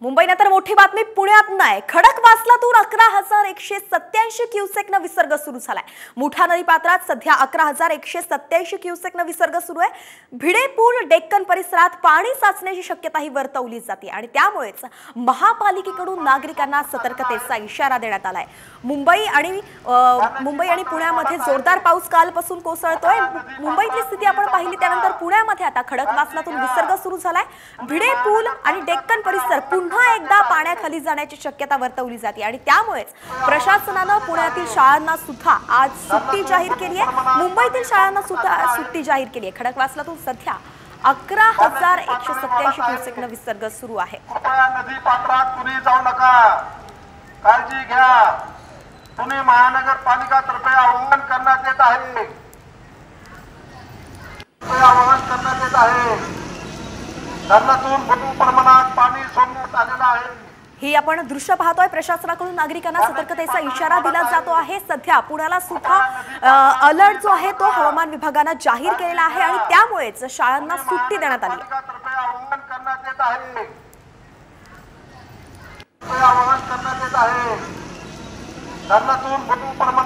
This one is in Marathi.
मुंबईनंतर मोठी बातमी पुण्यात नाही। खडकवासलातून 11,187 क्युसेकनं विसर्ग सुरू झालाय। मुठा नदी पात्रात सध्या 11,187 क्युसेकनं विसर्ग सुरू आहे। भिडे पूल डेक्कन परिसरात पाणी साचण्याची शक्यताही वर्तवली जाते आणि त्यामुळेच महापालिकेकडून नागरिकांना सतर्कतेचा इशारा देण्यात आलाय। मुंबई आणि पुण्यामध्ये जोरदार पाऊस कालपासून कोसळतोय। मुंबईतली स्थिती आपण पाहिली त्यानंतर पुण्यामध्ये आता खडकवासलातून विसर्ग सुरू झालाय। भिडे पूल आणि डेक्कन परिसर पुन्हा एकदा पाण्याखाली जाण्याची शक्यता वर्तवली जाते आणि त्यामुळेच प्रशासनाने पुण्यातील शाळांना सुद्धा आज सुट्टी जाहीर केली आहे। मुंबईतील शाळांना सुद्धा सुट्टी जाहीर केली आहे। खडकवासलातून सध्या 11,187 क्युसेकनं विसर्ग सुरू आहे। नदी पात्रात कुणी जाऊ नका, काळजी घ्या। पुणे महानगरपालिकातर्फे आवाहन करण्यात येत आहे। धरणातून भरपूर प्रमाणात पाणी सोडण्यात आलेलं आहे। ही आपण दृश्य पाहतोय। प्रशासनाकडून नागरिकांना सतर्कतेचा इशारा दिला जातो आहे। सध्या पुण्याला सुद्धा अलर्ट जो आहे तो हवामान विभागाने जाहीर केलेला आहे आणि त्यामुळेच शाळांना सुट्टी देण्यात आली आहे। धरणातून भरपूर प्रमाणात